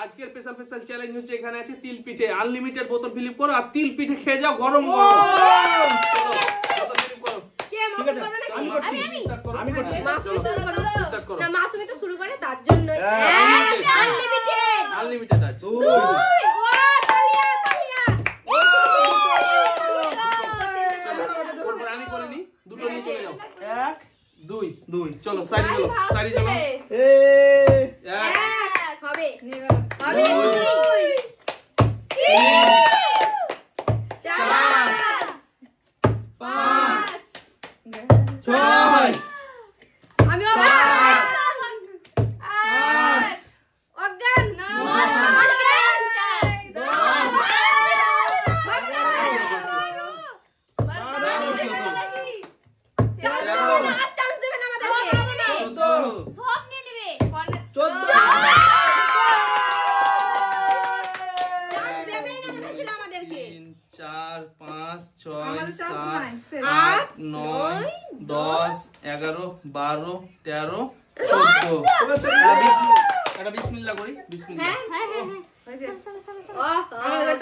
আজকের special special challenge হচ্ছে এখানে আছে তিল পিঠে। আনলিমিটেড বোতল ফিল করো আর তিল পিঠে খেয়ে যাও গরম গরম। বোতল ফিল করো। কে মাসুম করবে নাকি? আমি করছি। মাসুম শুরু করো। স্টার্ট করো। না মাসুম তো শুরু করে তার জন্য আনলিমিটেড। আনলিমিটেড আছে। 2 ও তালিয়া তালিয়া। চলো আমি করে নি। দুটো নিয়ে চলে যাও। 1 2 2 চলো সাইডে চলো সাইডে চলো। 1 হবে নিয়ে গেল হবে 2 3 4 5 6 আমি 8 অজ্ঞান 12 13 14 এটা বিসমিল্লাহ করি বিসমিল্লাহ।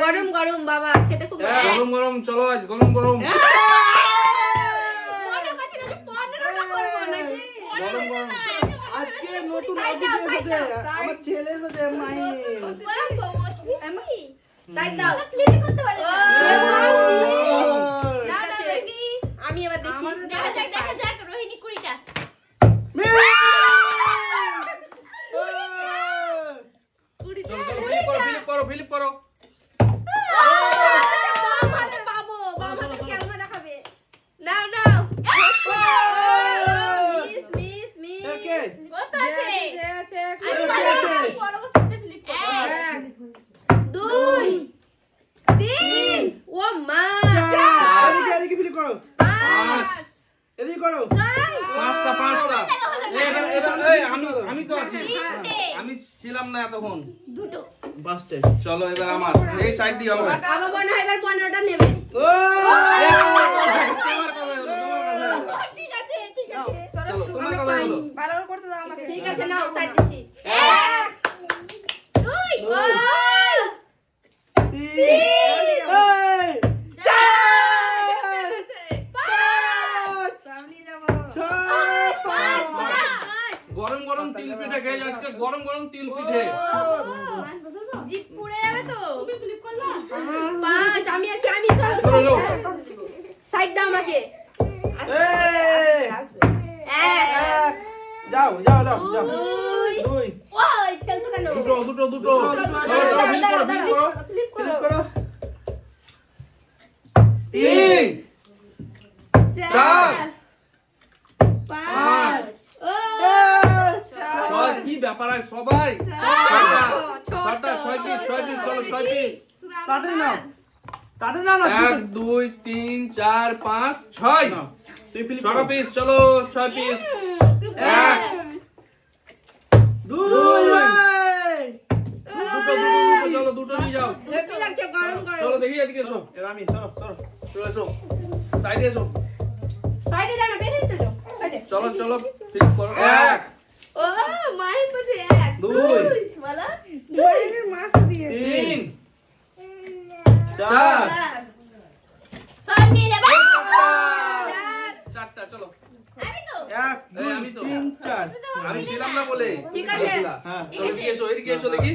গরম গরম বাবা খেতে খুব গরম গরম চলো আজ গরম গরম মনে করছি না যে 15টা করব নাকি গরম গরম। আজকে নতুন অতিথি এসেছে আমার ছেলে এসেছে মাই আমি সাইড দাও ক্লিক করতে পারি আমি এবার দেখি দেখা যাক রোহিণী কুড়িটা ফিলিপ করো মানে পাবো বাবা তো ক্যামেরা দেখাবে নাও নাও মিস ওকে কত আছে আছে আমি পরবর্তীতে ফ্লিপ করব 2 3 ও মা এদিকে ফিল করো 5 এদিকে করো 5টা এবার আমি তো আছি আমি ছিলাম না এতক্ষণ দুটো 5টে চলো এবার আমার এই সাইড দিয়ে হবে বাবা মনে হয় এবার 15টা নেবে ও ঠিক আছে চলো তোমার কথা বলো ভালো করতে দাও আমাকে ঠিক আছে নাও সাইড দিচ্ছি 1 2 গরম গরম তিল পিঠে খেয়ে যাচ্ছে গরম গরম তিল পিঠে জিপ পুড়ে যাবে তো তুমি ফ্লিপ করলা 5 আমি আছি আমি চলো সাইড দাও আমাকে যাও 2 ওই খেলছো কেন দুটো ফিল করো 3 4 5 কি ব্যাপার আছে সবাই 6টা 6 পিস চলো 6 পিস তাড়াতাড়ি নাও না 1 2 3 4 5 6 তুই ফিল 6 পিস চলো 6 পিস 1 2 চলো দুটো নিয়ে যাও হেভি লাগছে গরম গরম চলো দেখি এদিকে এসো এবার আমি চলো চলে এসো সাইডে এসো সাইডে যাও না বেরিয়ে তো যাও সাইডে চলো ফিক্স করো 1 ও মায়ের পাশে 1 2 বলা মায়ের মাথা দিয়ে 3 4 সব নিয়ে নেবা 4টা চলো আমি তো 1 আমি তো 3 4 আমি ছিলাম না বলে ঠিক আছে হ্যাঁ চলো এদিকে এসো দেখি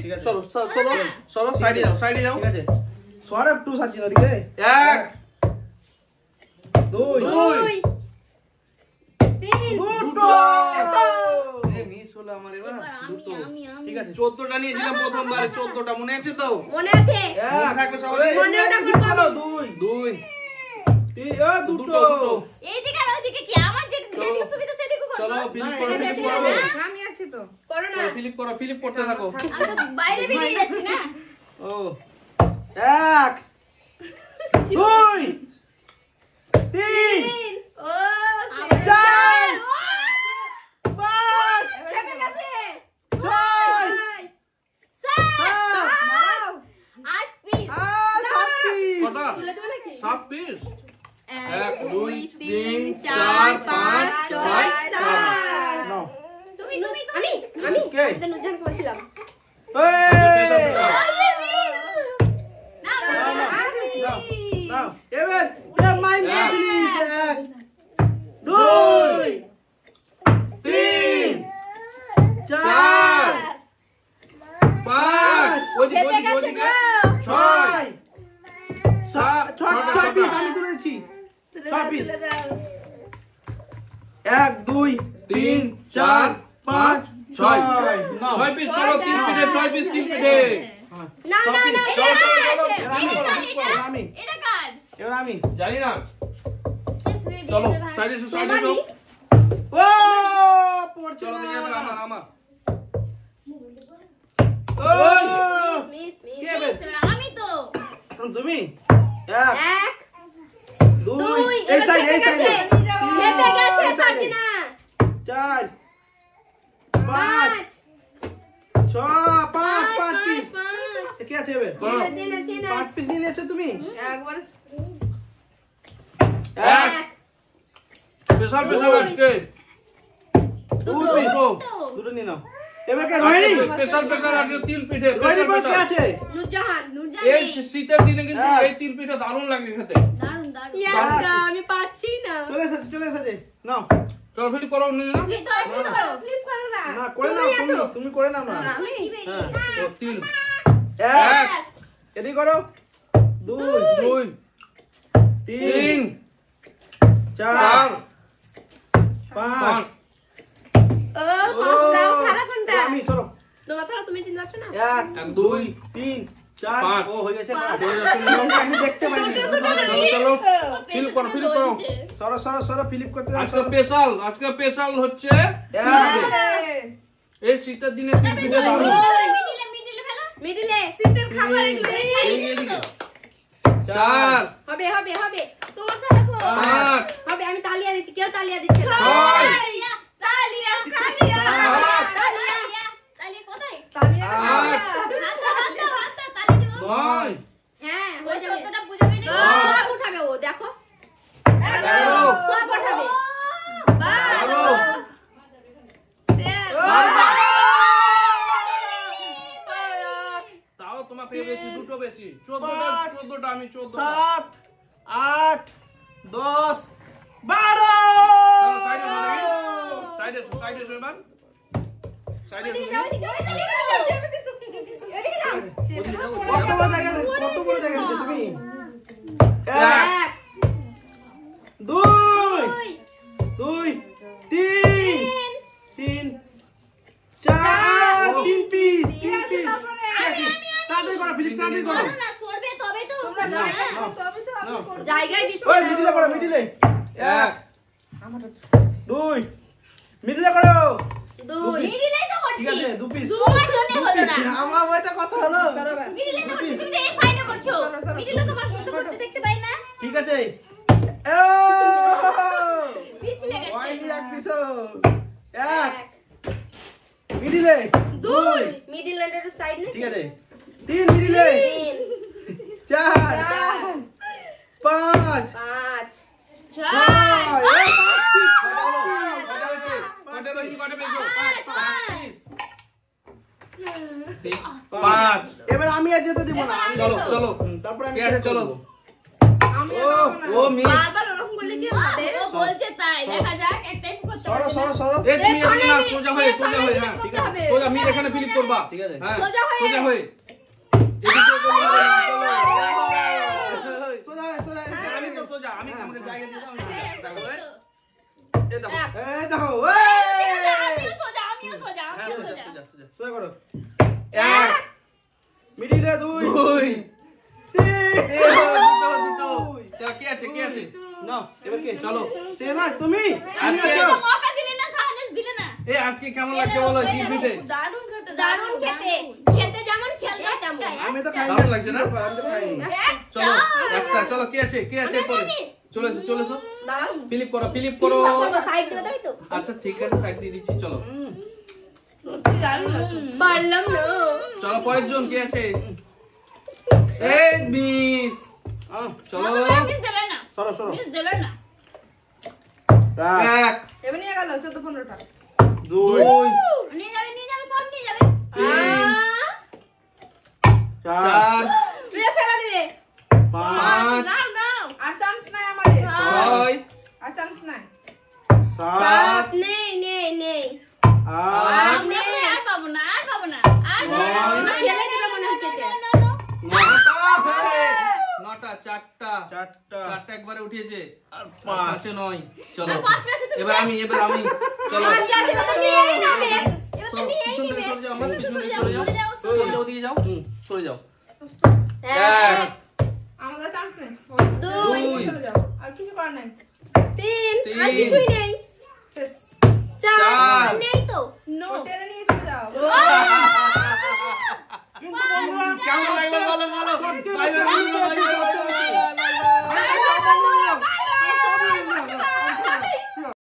সরো সাইডে যাও ঠিক আছে সরব 2 সাজিয়ে দিকে 1 2 2 3 দুটো এ মিস হলো আমার এবার দুটো ঠিক আছে 14টা নিয়েছিলাম প্রথমবারে 14টা মনে আছে তো মনে আছে মনে থাকবে সবাই মনে ওটা করব 2 দুটো এইদিকে আর ওইদিকে কি আমার যেদিকে সুবিধা সেদিকে করব চলো ফিলিপ ঠিক করো আছে, আমি আছি তো করো না ফিলিপ করতে থাকো আমি তো বাইরে বেরিয়ে যাচ্ছি না ও 1 2 3 ও 4 চেপে গেছে 6 8 পিস কটা তুলে দেব নাকি 7 পিস 1 2 3 4 5 6 7 নাও তুমি আমি কে কে আমি তো নুরজাহানকে বলছিলাম। পেশাল এই পেশাল নাও এবার মাই মেদিনী 1 2 3 4 4 5 ওইদিকে 6 ছয় পিস আমি তুলেছি 6 পিস 1 2 3 4 5 6 নাও 6 পিস চলো তিল পিঠে 6 পিস তিল পিঠে না না না চলো চলো চলো আমি এটা কার? এবার আমি জানি না চলো সাইডে এসো সাইডে এসো ও পড়ছে চলো না। দেখি এবার আমার আমার ওই মিস মিস। কে বে? আমি তো। তুমি 1 এক 2 দুই এই সাইড এই সাইড খেপে গেছে পারছি না। 4 5 পাঁচ 6 5 পিস পাঁচ। কে আছে এবার করো। দিনে দিনে 5 পিস নিয়ে নিয়েছো তুমি একবার 1 স্পেশাল স্পেশাল আজকে দুটো। দুটো নিয়ে নাও এবার কে রোহিণী স্পেশাল স্পেশাল আজকে তিল পিঠে রোহিণী স্পেশাল বল কে স্পেশাল আছে নুরজাহান এই শীতের দিনে কিন্তু হ্যাঁ। এই তিল পিঠা দারুণ লাগে খেতে দারুন দারুন। ইয়াক্কা আমি পাচ্ছি না। চলে এসেছে নাও চলো ফিলি করো নিয়ে না ফ্লিপ করো না। না করে নাও তুমি করে নাও না আমি ও, তিল 1 এদিকে করো 2 2 3 3 4 5 5 ও পাঁচটা খারাপ কোনটা? আমি চলো তোমার তো তুমি তিন পাচ্ছ না? 1 2 3 4 পাঁচ। ও হয়ে গেছে হয়ে যাচ্ছে না? আমি দেখতে পাইনি চলো চলো ফিল করো সরো ফিলিপ করতে দাও আজকে স্পেশাল হচ্ছে এক, এই শীতের দিনে তিল পিঠে দারুণ মিডিলে শীতের খাবার এগুলো। এইদিকে 4 হবে হবে হবে। তোমার তো দেখো। 5 হবে আমি তালিয়া দিচ্ছি। কেউ তালিয়া দিচ্ছে না। 6 তালিয়া তালিয়া তালিয়া তালিয়া কোথায়? তালিয়া 8 9 হ্যাঁ হয়ে যাবে। কতটা বুঝাবে না? দশ। সব উঠাবে ও দেখো। 11 সব উঠাবে। 12 তাও তোমার থেকে বেশি দুটো বেশি 14টা আমি 14টা 7 8 10 12 সাইডে এসো এবার সাইডে এসো এদিকে যাও, এদিকে যাও, এদিকে যাও। এদিকে যাও। কত বড় জায়গা নিয়েছো তুমি 1 এক 2 দুই 3 4 3 পিস তাড়াতাড়ি করো ফিলিপ তাড়াতাড়ি করো না সরবে তবে তো। তোমরা জায়গা নাও, তবে তো আমি নাও। করব। জায়গায় দিচ্ছি ওই না। মিডিলে করো মিডিলে 1 2 মিডিলে করো দুই। মিডিলেই তো ঠিক করছি। আছে 2 পিস তোমার জন্য হলো না। আমার ওইটা কথা হলো সরো ভাই। মিডিলে তো করছি। তুমি তো এই সাইডে করছো। সরো। মিডিলে তোমার করতে করতে দেখতে পাই না। ঠিক আছে পিছলে গেছে। ওয়াইলি এক পিস এক মিডিলে দুই। মিডিল এন্ডের সাইড না। ঠিক আছে 3 মিডিলে তিন 4 চার 5 পাঁচ 6 কয়টা হয়েছে কয়টা রইনি কয়টা পেয়েছো 5 এবার আমি আর যেতে দিব না চলো চলো তারপর আমি কে আছে চলো আমি ও, ও মিস বারবার ওরকম বললে কি হবে? ও বলছে তাই। দেখা যাক একটাই করতে সরো এই তুমি এদিকে না সোজা হয়ে হ্যাঁ ঠিক আছে। সোজা মির এখানে ফিলিপ করবা ঠিক আছে। হ্যাঁ সোজা হয়ে। সোজা হয়ে এদিকে করবা সোজা সোজা আমি তো সোজা আমি আমাকে জায়গা দিয়ে দাও আমি সোজা দেখো এই দেখো এই দেখো আমিও সোজা আমিও সোজা হ্যাঁ আমিও সোজা সোজা। সোজা সোজা সোজা করো 1 মিডিলে 2 2 3 দুটো চলো কে আছে না এবার কে চলো সে না তুমি আমি আজকে আছো মৌকা দিলে না সাহস দিলে না। এই আজকে কেমন লাগছে বলো তিল পিঠে দারুণ খেতে দারুণ খেতে খেতে যেমন খেলতে তেমন। আমি তো খাই দারুণ লাগছে না? আমি তো খাইনি চলো একটা চলো কে আছে পরে চলে এসো দাঁড়াও। ফিলিপ করো সাইড দিবে তাই তো? আচ্ছা ঠিক আছে সাইড দিয়ে দিচ্ছি চলো পারলাম না। চলো পরের জন কে আছে এই মিস চলো মিস দেবে না। সরো মিস দেবে না। তা 1 এবার নিয়ে গেল 14-15টা 2 2 নিয়ে যাবে সব নিয়ে 4 ট্রে ফেলে দিবে 5 নাও নাও আর চান্স নাই আমাদের 6 আর চান্স নাই 7 নেই নেই নেই 8 নেই আর পাবো না আর পাবো না আর না ফেলে দিবে মনে হচ্ছে এটা নটা চারটা চারটা একবারে উঠিয়েছে আর পাঁচে নয় চলো আর পাঁচটা আছে তুমি এবার আমি চলো আর কি আছে তো নিয়েই নেবে এবার তো সরো, নিয়েই পিছন থেকে নেবে সরে যাও আমার পিছনে সরে যাও, সরে যাও সরে যাও, সরে যাও ওদিকে যাও সরে যাও এক আমাদের চান্স নেই দুই দুই চলে যাও আর কিছু করার নাই তিন আর তিন। কিছুই নেই